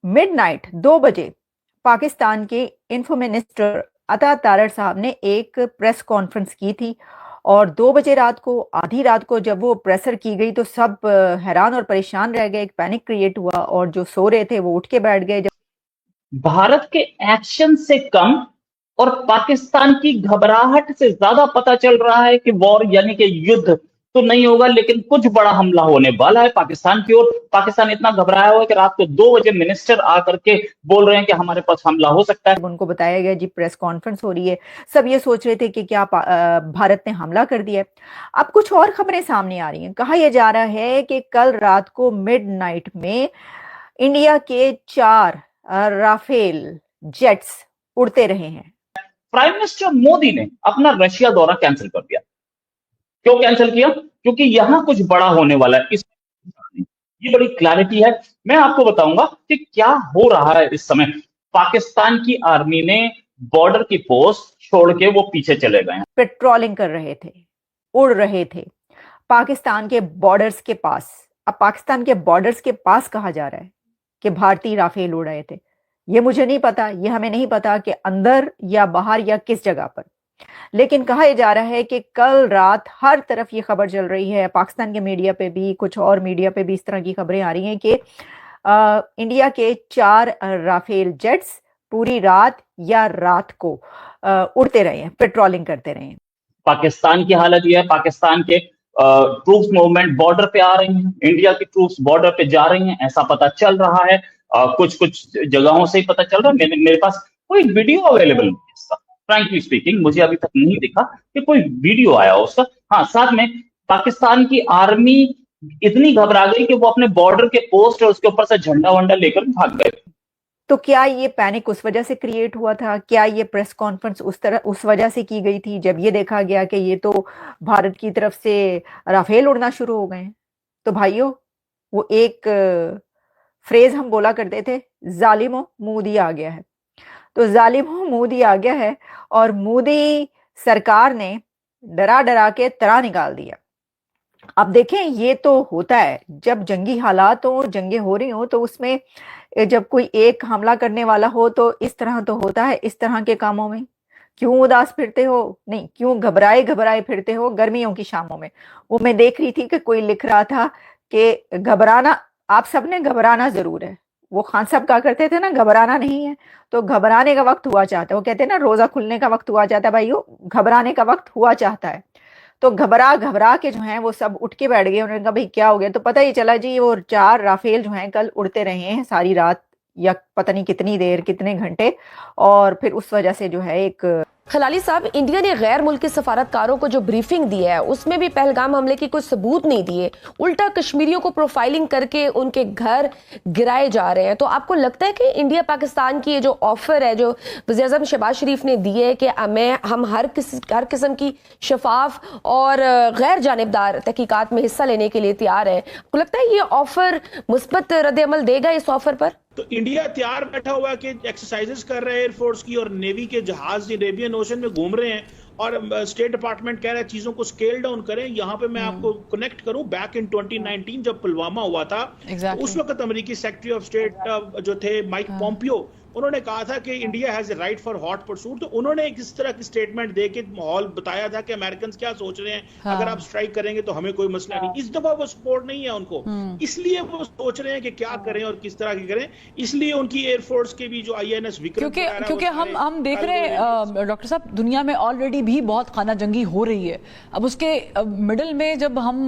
Midnight 2 बजे पाकिस्तान के info minister अता तारड़ साहब ने एक प्रेस कॉन्फ्रेंस की थी और 2 बजे रात को, आधी रात को जब वो प्रेसर की गई तो सब हैरान और परेशान रह गए, एक पैनिक क्रिएट हुआ और जो सो रहे थे वो उठ के बैठ गए। भारत के एक्शन से कम और पाकिस्तान की घबराहट से ज्यादा पता चल रहा है कि वॉर यानी कि युद्ध तो नहीं होगा, लेकिन कुछ बड़ा हमला होने वाला है पाकिस्तान की ओर। पाकिस्तान इतना घबराया हुआ है कि रात को 2 बजे मिनिस्टर आकर के बोल रहे हैं कि हमारे पास हमला हो सकता है। उनको बताया गया जी प्रेस कॉन्फ्रेंस हो रही है, सब ये सोच रहे थे कि क्या भारत ने हमला कर दिया है। अब कुछ और खबरें सामने आ रही हैं। कहा यह जा रहा है कि कल रात को मिडनाइट में इंडिया के 4 राफेल जेट्स उड़ते रहे हैं। प्राइम मिनिस्टर मोदी ने अपना रशिया दौरा कैंसिल कर दिया। क्यों कैंसिल किया? क्योंकि यहां कुछ बड़ा होने वाला है। ये बड़ी क्लैरिटी है। मैं आपको बताऊंगा कि क्या हो रहा है इस समय। पाकिस्तान की आर्मी ने बॉर्डर की पोस्ट छोड़ के वो पीछे चले गए हैं। पेट्रोलिंग कर रहे थे, उड़ रहे थे पाकिस्तान के बॉर्डर्स के पास। अब पाकिस्तान के बॉर्डर्स के पास कहा जा रहा है कि भारतीय राफेल उड़ रहे थे। ये मुझे नहीं पता, ये हमें नहीं पता कि अंदर या बाहर या किस जगह पर, लेकिन कहा यह जा रहा है कि कल रात हर तरफ ये खबर चल रही है, पाकिस्तान के मीडिया पे भी, कुछ और मीडिया पे भी इस तरह की खबरें आ रही हैं कि इंडिया के 4 राफेल जेट्स पूरी रात या रात को उड़ते रहे हैं, पेट्रोलिंग करते रहे हैं। पाकिस्तान की हालत यह है, पाकिस्तान के ट्रूप्स मूवमेंट बॉर्डर पे आ रही हैं, इंडिया की ट्रूप्स बॉर्डर पे जा रही हैं, ऐसा पता चल रहा है। कुछ जगहों से ही पता चल रहा है। मेरे पास कोई वीडियो अवेलेबल नहीं है इसका। फ्रैंकली स्पीकिंग मुझे अभी तक नहीं दिखा कि कोई वीडियो आया उसका। हाँ, साथ में पाकिस्तान की आर्मी इतनी घबरा गई कि वो अपने बॉर्डर के पोस्ट और उसके ऊपर से झंडा वंडा लेकर भाग गए। तो क्या ये पैनिक उस वजह से क्रिएट हुआ था? क्या ये प्रेस कॉन्फ्रेंस उस वजह से की गई थी जब ये देखा गया कि ये तो भारत की तरफ से राफेल उड़ना शुरू हो गए हैं? तो भाइयों, वो एक फ्रेज हम बोला करते थे, जालिमो मोदी आ गया है। तो जालिमो मोदी आ गया है और मोदी सरकार ने डरा डरा के तरा निकाल दिया। अब देखें, ये तो होता है जब जंगी हालात हो, जंगें हो रही हो, तो उसमें जब कोई एक हमला करने वाला हो तो इस तरह तो होता है। इस तरह के कामों में क्यों उदास फिरते हो, नहीं क्यों घबराए घबराए फिरते हो गर्मियों की शामों में? वो मैं देख रही थी कि कोई लिख रहा था कि घबराना, आप सबने घबराना जरूर है। वो खान साहब कहा करते थे ना, घबराना नहीं है तो घबराने का वक्त हुआ चाहता है। वो कहते हैं ना, रोजा खुलने का वक्त हुआ चाहता है। भाइयों, घबराने का वक्त हुआ चाहता है। तो घबरा घबरा के जो है वो सब उठ के बैठ गए। उन्होंने कहा भाई क्या हो गया? तो पता ही चला जी, वो 4 राफेल जो हैं कल उड़ते रहे हैं सारी रात या पता नहीं कितनी देर, कितने घंटे, और फिर उस वजह से जो है एक खलाली साहब, इंडिया ने गैर मुल्की सफारतकारों को जो ब्रीफिंग दी है उसमें भी पहलगाम हमले की कोई सबूत नहीं दिए, उल्टा कश्मीरियों को प्रोफाइलिंग करके उनके घर गिराए जा रहे हैं। तो आपको लगता है कि इंडिया पाकिस्तान की ये जो ऑफर है जो वज़ीर आज़म शहबाज शरीफ ने दी है कि हम हर किस्म की शफाफ और गैर जानिबदार तहकीकात में हिस्सा लेने के लिए तैयार है, आपको लगता है ये ऑफर मुस्बत रद्द-ए-अमल देगा इस ऑफर पर? तो इंडिया तैयार बैठा हुआ है कि एक्सरसाइजेस कर रहे हैं एयरफोर्स की, और नेवी के जहाज अरेबियन ओशन में घूम रहे हैं, और स्टेट डिपार्टमेंट कह रहा है चीजों को स्केल डाउन करें। यहाँ पे मैं आपको कनेक्ट करूं, बैक इन 2019 जब पुलवामा हुआ था, उस वक्त अमेरिकी सेक्रेटरी ऑफ स्टेट जो थे माइक पॉम्पियो, उन्होंने कहा था कि India has a right for hot pursuit. तो उन्होंने इस तरह की स्टेटमेंट देके माहौल बताया था कि अमेरिकन क्या सोच रहे हैं, अगर आप स्ट्राइक करेंगे तो हमें कोई मसला नहीं। इस दफा वो सपोर्ट नहीं है उनको, इसलिए वो सोच रहे हैं कि क्या करें और किस तरह की करें। इसलिए उनकी एयरफोर्स के भी जो INS विक्रम, क्योंकि हम देख रहे हैं डॉक्टर साहब, दुनिया में ऑलरेडी भी बहुत खाना जंगी हो रही है। अब उसके मिडल में जब हम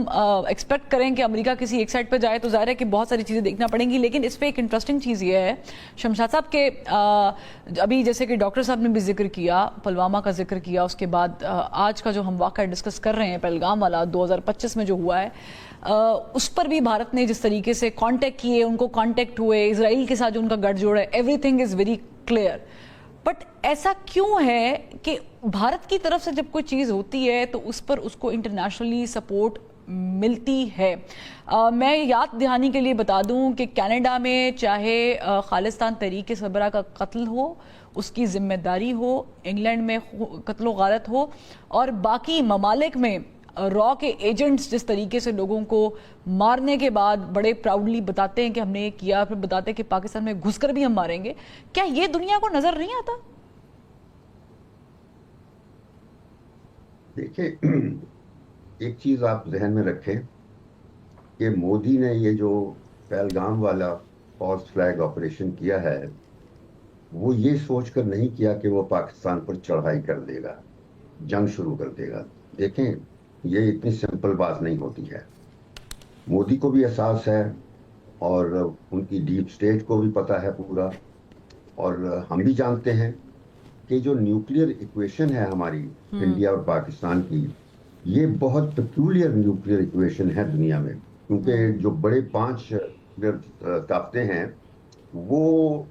एक्सपेक्ट करें कि अमेरिका किसी एक साइड पर जाए तो जाहिर है कि बहुत सारी चीज़ें देखना पड़ेंगी। लेकिन इस पर एक इंटरेस्टिंग चीज़ ये है शमशाद साहब के, अभी जैसे कि डॉक्टर साहब ने भी जिक्र किया, पुलवामा का जिक्र किया, उसके बाद आज का जो हम वाक़या डिस्कस कर रहे हैं पहलगाम वाला 2025 में जो हुआ है, उस पर भी भारत ने जिस तरीके से कांटेक्ट किए, उनको कांटेक्ट हुए, इजराइल के साथ जो उनका गठजोड़ है, everything is very clear. But ऐसा क्यों है कि भारत की तरफ से जब कोई चीज़ होती है तो उस पर उसको इंटरनेशनली सपोर्ट मिलती है? मैं याद दहानी के लिए बता दूं कि कनाडा में चाहे खालिस्तान तहरीक सरबराह का कत्ल हो, उसकी जिम्मेदारी हो, इंग्लैंड में कत्लो गारत हो, और बाकी ममालिक में रॉ के एजेंट्स जिस तरीके से लोगों को मारने के बाद बड़े प्राउडली बताते हैं कि हमने ये किया, फिर बताते हैं कि पाकिस्तान में घुसकर भी हम मारेंगे, क्या ये दुनिया को नजर नहीं आता? देखिए, एक चीज आप जहन में रखें कि मोदी ने ये जो पहलगाम वाला फॉल्स फ्लैग ऑपरेशन किया है, वो ये सोचकर नहीं किया कि वो पाकिस्तान पर चढ़ाई कर देगा, जंग शुरू कर देगा। देखें, ये इतनी सिंपल बात नहीं होती है। मोदी को भी एहसास है और उनकी डीप स्टेट को भी पता है पूरा, और हम भी जानते हैं कि जो न्यूक्लियर इक्वेशन है हमारी इंडिया और पाकिस्तान की, ये बहुत पेक्यूलियर न्यूक्लियर इक्वेशन है दुनिया में, क्योंकि जो बड़े 5 ताकतें हैं वो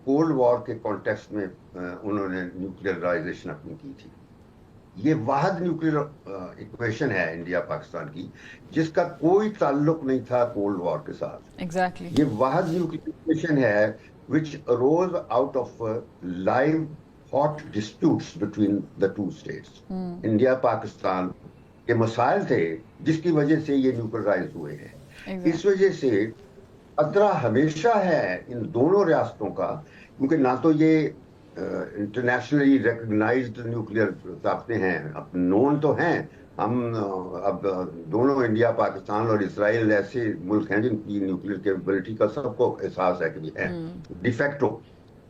कोल्ड वॉर के कॉन्टेक्स्ट में उन्होंने न्यूक्लियराइजेशन अपनी की थी। ये वाहद न्यूक्लियर इक्वेशन है इंडिया पाकिस्तान की, जिसका कोई ताल्लुक नहीं था कोल्ड वॉर के साथ। एग्जैक्टली ये वाहद न्यूक्लियर इक्वेशन है which arose out of live hot disputes between the two states. India Pakistan के मसाइल थे जिसकी वजह से ये न्यूक्लियराइज हुए हैं। इस वजह से खतरा हमेशा है इन दोनों रियासतों का, क्योंकि ना तो ये इंटरनेशनली रिकग्नाइज्ड न्यूक्लियर ताकतें हैं, अब नोन तो हैं, हम अब दोनों इंडिया पाकिस्तान और इजराइल ऐसे मुल्क हैं जिनकी न्यूक्लियर कैपेबिलिटी का सबको एहसास है कि है डिफेक्टो,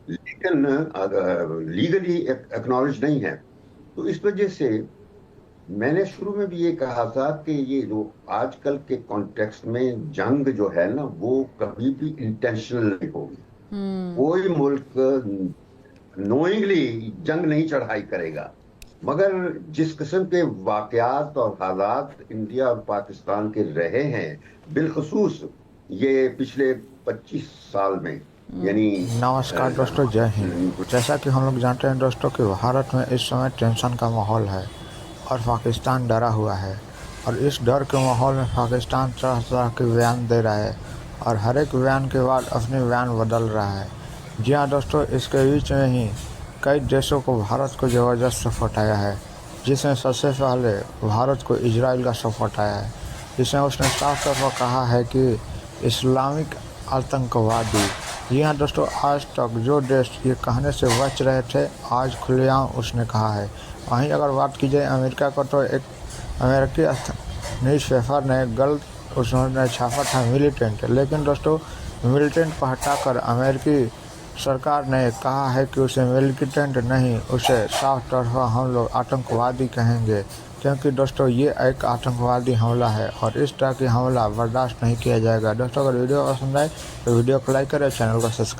लेकिन लीगली एक्नॉलेज नहीं है। तो इस वजह से मैंने शुरू में भी ये कहा था कि ये जो आजकल के कॉन्टेक्स्ट में जंग जो है ना, वो कभी भी इंटेंशनल नहीं होगी। कोई मुल्क नोइंगली जंग नहीं चढ़ाई करेगा, मगर जिस किस्म के वाकयात और हालात इंडिया और पाकिस्तान के रहे हैं, बिलखसूस ये पिछले 25 साल में, यानी नमस्कार दोस्तों, जय हिंद। जैसा कि हम लोग जानते हैं दोस्तों कि भारत में इस समय टेंशन का माहौल है और पाकिस्तान डरा हुआ है, और इस डर के माहौल में पाकिस्तान तरह तरह के बयान दे रहा है और हर एक बयान के बाद अपने बयान बदल रहा है। जी हाँ दोस्तों, इसके बीच में ही कई देशों को भारत को ज़बरदस्त सपोर्ट आया है, जिसमें सबसे पहले भारत को इजराइल का सपोर्ट आया है, जिसमें उसने साफ तौर पर कहा है कि इस्लामिक आतंकवादी। जी हाँ दोस्तों, आज तक जो देश ये कहने से बच रहे थे, आज खुलेआम उसने कहा है। वहीं अगर बात की जाए अमेरिका को, तो एक अमेरिकी न्यूज़पेपर ने गलत उसने छापा था मिलिटेंट, लेकिन दोस्तों मिलिटेंट को हटाकर अमेरिकी सरकार ने कहा है कि उसे मिलिटेंट नहीं, उसे साफ तौर पर हम लोग आतंकवादी कहेंगे, क्योंकि दोस्तों ये एक आतंकवादी हमला है और इस तरह की हमला बर्दाश्त नहीं किया जाएगा। दोस्तों अगर वीडियो पसंद आए तो वीडियो को लाइक करें, चैनल को सब्सक्राइब